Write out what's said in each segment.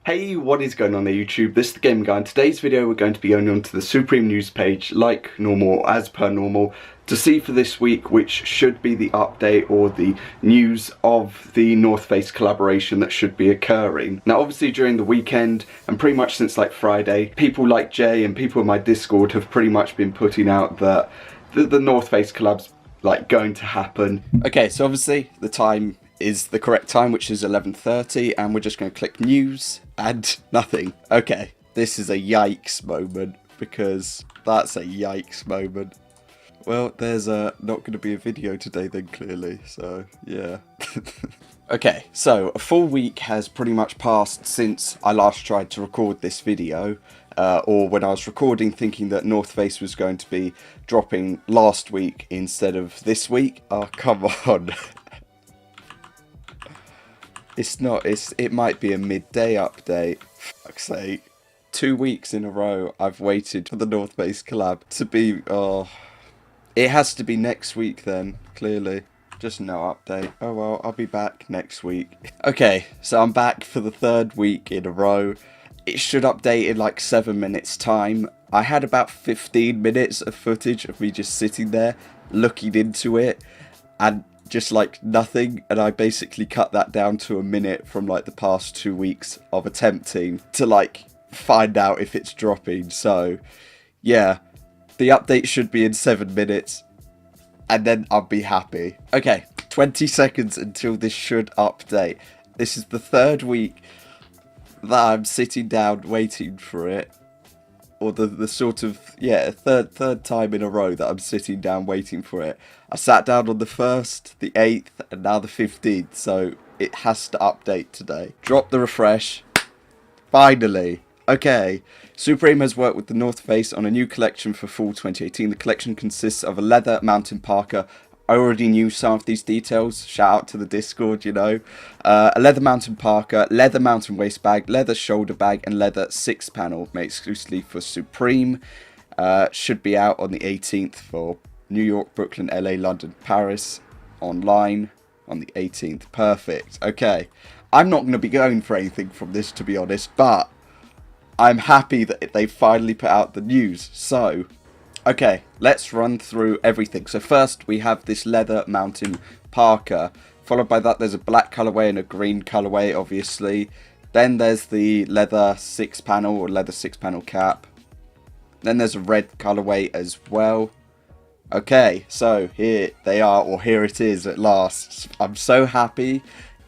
Hey, what is going on there YouTube? This is the Gaming Guy. In today's video we're going to be going onto the Supreme news page like normal, as per normal, to see for this week which should be the update or the news of the North Face collaboration that should be occurring. Now obviously during the weekend and pretty much since like Friday, people like Jay and people in my Discord have pretty much been putting out that the North Face collab's like going to happen. Okay, so obviously the time is the correct time, which is 11:30, and we're just going to click news and nothing. Okay, this is a yikes moment, because that's a yikes moment. Well, there's not going to be a video today then, clearly, so yeah. Okay, so a full week has pretty much passed since I last tried to record this video, or when I was recording thinking that North Face was going to be dropping last week instead of this week. Oh, come on. It's not, it might be a midday update. Fuck's sake. 2 weeks in a row I've waited for the North Face collab to be, it has to be next week then, clearly. Just no update. Oh well, I'll be back next week. Okay, so I'm back for the 3rd week in a row. It should update in like 7 minutes time. I had about 15 minutes of footage of me just sitting there looking into it and just like nothing, and I basically cut that down to a minute from like the past 2 weeks of attempting to like find out if it's dropping. So yeah, the update should be in 7 minutes and then I'll be happy. Okay, 20 seconds until this should update. This is the 3rd week that I'm sitting down waiting for it, or the sort of, yeah, third time in a row that I'm sitting down waiting for it. I sat down on the 1st, the 8th, and now the 15th, so it has to update today. Drop the refresh. Finally. Okay. Supreme has worked with the North Face on a new collection for fall 2018. The collection consists of a leather mountain parka. I already knew some of these details. Shout out to the Discord, you know. A leather mountain parka, leather mountain waist bag, leather shoulder bag, and leather 6-panel made exclusively for Supreme. Should be out on the 18th for New York, Brooklyn, LA, London, Paris. Online on the 18th. Perfect. Okay. I'm not going to be going for anything from this, to be honest, but I'm happy that they finally put out the news. So, okay, let's run through everything. So first we have this leather mountain parka. Followed by that there's a black colourway and a green colourway, obviously. Then there's the leather 6-panel or leather 6-panel cap. Then there's a red colourway as well. Okay, so here they are, or here it is at last. I'm so happy.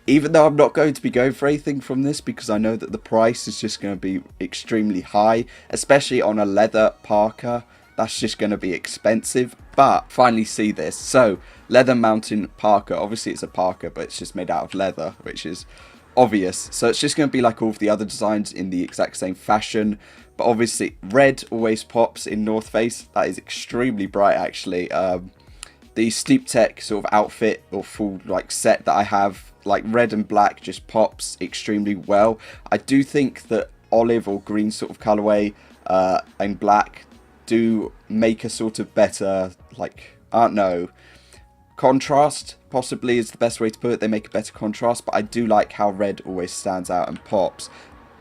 Even though I'm not going to be going for anything from this, because I know that the price is just going to be extremely high. Especially on a leather parka. That's just going to be expensive, but finally see this. So, leather mountain parka. Obviously it's a parka, but it's just made out of leather, which is obvious. So it's just going to be like all of the other designs in the exact same fashion. But obviously red always pops in North Face. That is extremely bright actually. The Steep Tech sort of outfit or full like set that I have, like red and black, just pops extremely well. I do think that olive or green sort of colorway and black do make a sort of better, like, I don't know, contrast possibly is the best way to put it. They make a better contrast, but I do like how red always stands out and pops.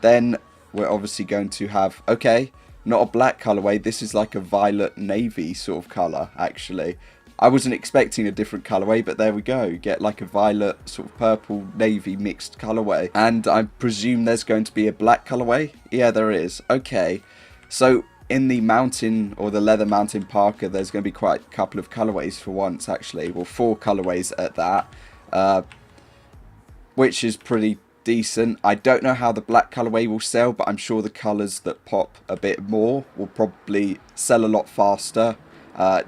Then we're obviously going to have, okay, not a black colorway. This is like a violet navy sort of color, actually. I wasn't expecting a different colorway, but there we go. You get like a violet sort of purple navy mixed colorway. And I presume there's going to be a black colorway. Yeah, there is. Okay, so in the mountain or the leather mountain parka, there's going to be quite a couple of colorways for once, actually. Well, 4 colorways at that, which is pretty decent. I don't know how the black colorway will sell, but I'm sure the colors that pop a bit more will probably sell a lot faster.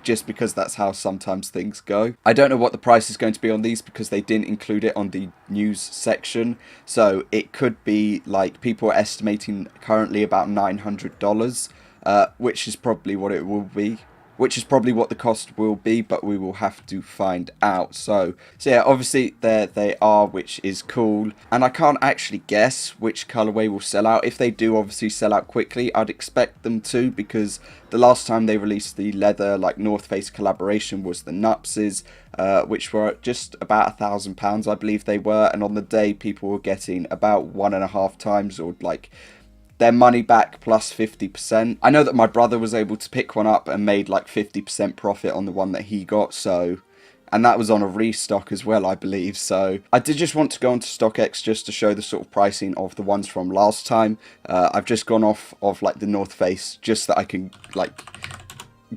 Just because that's how sometimes things go. I don't know what the price is going to be on these because they didn't include it on the news section. So it could be like people are estimating currently about $900, which is probably what it will be. which is probably what the cost will be, but we will have to find out. So yeah, obviously there they are, which is cool, and I can't actually guess which colorway will sell out. If they do obviously sell out quickly, I'd expect them to, because the last time they released the leather like North Face collaboration was the Nupses, which were just about £1,000, I believe they were, and on the day people were getting about 1.5 times, or like their money back plus 50%. I know that my brother was able to pick one up and made like 50% profit on the one that he got, so, and that was on a restock as well, I believe. So I did just want to go onto StockX just to show the sort of pricing of the ones from last time. I've just gone off of like the North Face just that I can like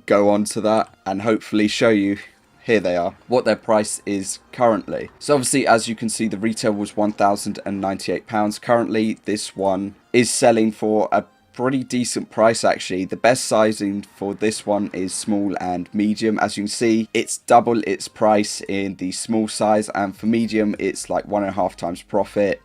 go on to that and hopefully show you. Here they are, what their price is currently. So obviously, as you can see, the retail was £1,098. Currently, this one is selling for a pretty decent price actually. The best sizing for this one is small and medium. As you can see, it's double its price in the small size, and for medium, it's like 1.5 times profit.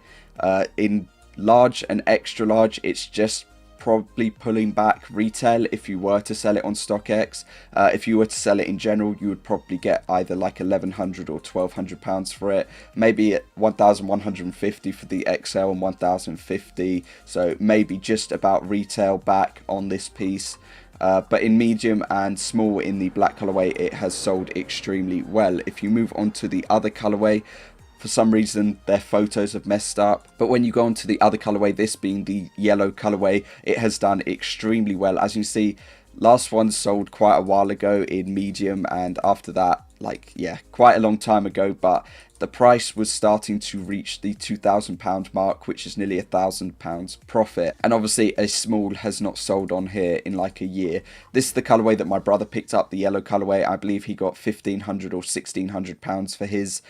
In large and extra large, it's just probably pulling back retail if you were to sell it on StockX. If you were to sell it in general, you would probably get either like £1,100 or £1,200 for it, maybe at 1,150 for the XL and 1,050, so maybe just about retail back on this piece. But in medium and small in the black colorway, it has sold extremely well. If you move on to the other colorway, for some reason their photos have messed up, but when you go on to the other colorway, this being the yellow colorway, it has done extremely well. As you see, last one sold quite a while ago in medium, and after that, like, yeah, quite a long time ago, but the price was starting to reach the £2,000 mark, which is nearly £1,000 profit. And obviously a small has not sold on here in like a year. This is the colorway that my brother picked up, the yellow colorway. I believe he got £1,500 or £1,600 for his,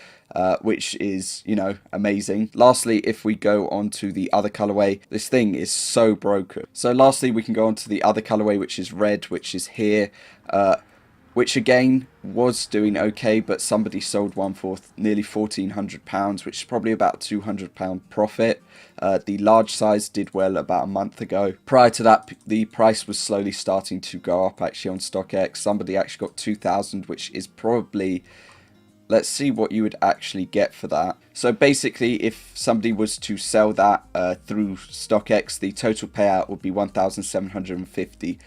which is, you know, amazing. Lastly, if we go on to the other colorway, this thing is so broken. So lastly, we can go on to the other colorway, which is red, which is here, which again was doing okay, but somebody sold one for nearly £1,400, which is probably about £200 profit. The large size did well about a month ago. Prior to that, the price was slowly starting to go up actually on StockX. Somebody actually got 2,000, which is probably, let's see what you would actually get for that. So basically, if somebody was to sell that through StockX, the total payout would be £1,750.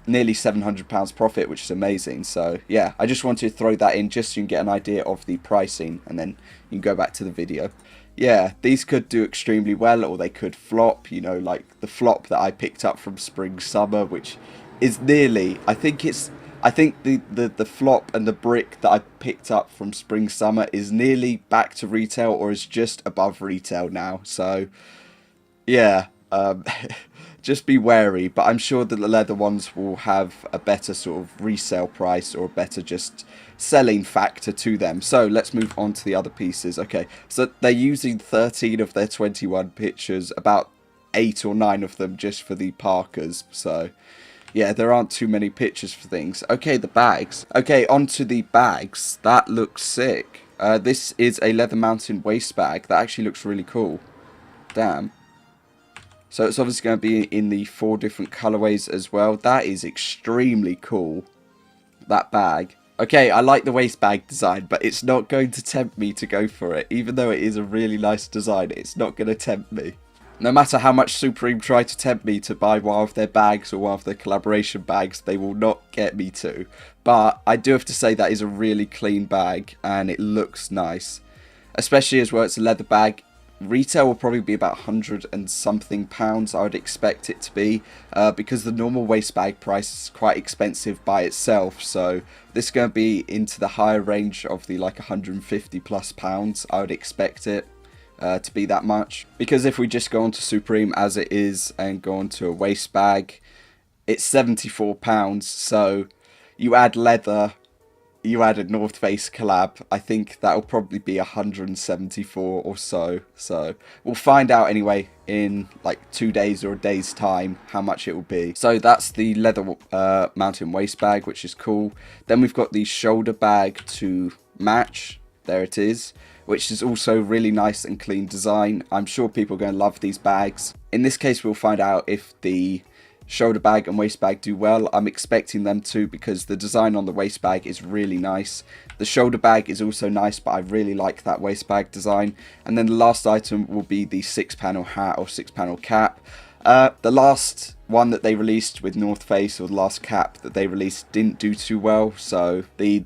Nearly £700 profit, which is amazing. So yeah, I just wanted to throw that in just so you can get an idea of the pricing, and then you can go back to the video. Yeah, these could do extremely well, or they could flop, you know, like the flop that I picked up from spring summer, which is nearly, I think the flop and the brick that I picked up from spring summer is nearly back to retail, or is just above retail now. So yeah, just be wary, but I'm sure that the leather ones will have a better sort of resale price, or a better just selling factor to them. So let's move on to the other pieces. Okay, so they're using 13 of their 21 pictures, about 8 or 9 of them just for the parkas. So yeah, there aren't too many pictures for things. Okay, the bags. Okay, onto the bags. That looks sick. This is a leather mountain waist bag. That actually looks really cool. Damn. So it's obviously going to be in the 4 different colorways as well. That is extremely cool, that bag. Okay, I like the waist bag design, but it's not going to tempt me to go for it. Even though it is a really nice design, it's not going to tempt me. No matter how much Supreme try to tempt me to buy one of their bags or one of their collaboration bags, they will not get me to. But I do have to say that is a really clean bag, and it looks nice. Especially as well, it's a leather bag. Retail will probably be about 100 and something pounds, I would expect it to be, because the normal waist bag price is quite expensive by itself. So this is going to be into the higher range of the like 150 plus pounds. I would expect it to be that much, because if we just go on to Supreme as it is and go on to a waist bag, it's £74. So you add leather, you add a North Face collab, I think that'll probably be 174 or so. So we'll find out anyway in like 2 days or a day's time how much it will be. So that's the leather mountain waist bag, which is cool. Then we've got the shoulder bag to match. There it is, which is also really nice and clean design. I'm sure people are going to love these bags. In this case, we'll find out if the shoulder bag and waist bag do well. I'm expecting them to, because the design on the waist bag is really nice. The shoulder bag is also nice, but I really like that waist bag design. And then the last item will be the 6-panel hat or 6-panel cap. The last one that they released with North Face, or the last cap that they released, didn't do too well. So the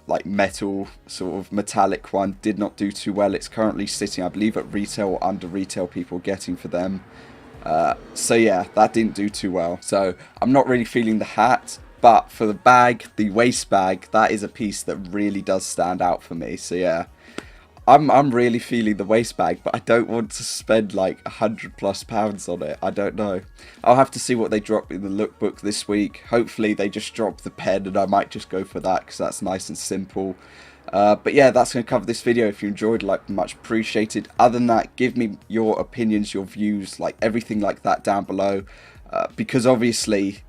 like metal sort of metallic one did not do too well. It's currently sitting, I believe, at retail or under retail, people getting for them. So yeah, that didn't do too well. So I'm not really feeling the hat, but for the bag, the waist bag, that is a piece that really does stand out for me. So yeah, I'm really feeling the waist bag, but I don't want to spend like £100+ on it. I don't know. I'll have to see what they drop in the lookbook this week. Hopefully they just drop the pen, and I might just go for that because that's nice and simple. But yeah, that's going to cover this video. If you enjoyed, like, much appreciated. Other than that, give me your opinions, your views, like everything like that down below, because obviously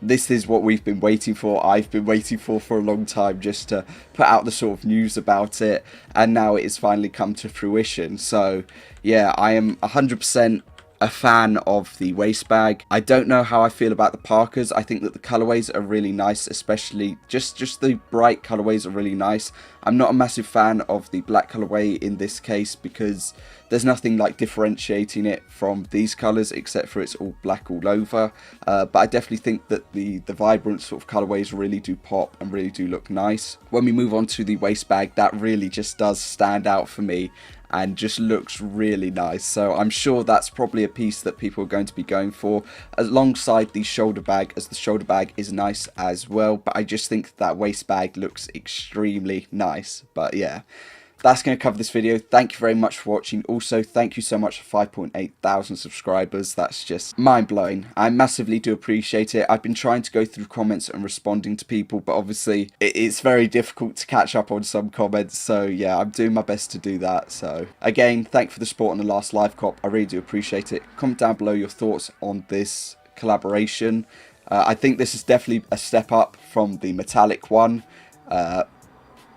this is what we've been waiting for. I've been waiting for a long time, just to put out the sort of news about it, and now it has finally come to fruition. So yeah, I am 100% a fan of the waist bag. I don't know how I feel about the parkas. I think that the colorways are really nice, especially just the bright colorways are really nice. I'm not a massive fan of the black colorway in this case, because there's nothing like differentiating it from these colors except for it's all black all over. But I definitely think that the vibrant sort of colorways really do pop and really do look nice. When we move on to the waist bag, that really just does stand out for me and just looks really nice. So I'm sure that's probably a piece that people are going to be going for alongside the shoulder bag, as the shoulder bag is nice as well. But I just think that waist bag looks extremely nice. But yeah, that's going to cover this video. Thank you very much for watching. Also, thank you so much for 5.8 thousand subscribers. That's just mind-blowing. I massively do appreciate it. I've been trying to go through comments and responding to people, but obviously it's very difficult to catch up on some comments. So yeah, I'm doing my best to do that. So again, thank you for the support on the last live cop. I really do appreciate it. Comment down below your thoughts on this collaboration. I think this is definitely a step up from the metallic one.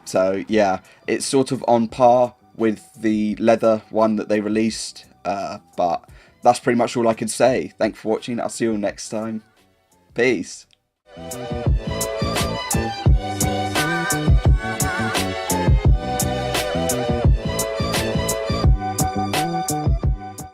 So yeah, it's sort of on par with the leather one that they released, but that's pretty much all I can say. Thanks for watching. I'll see you all next time. Peace.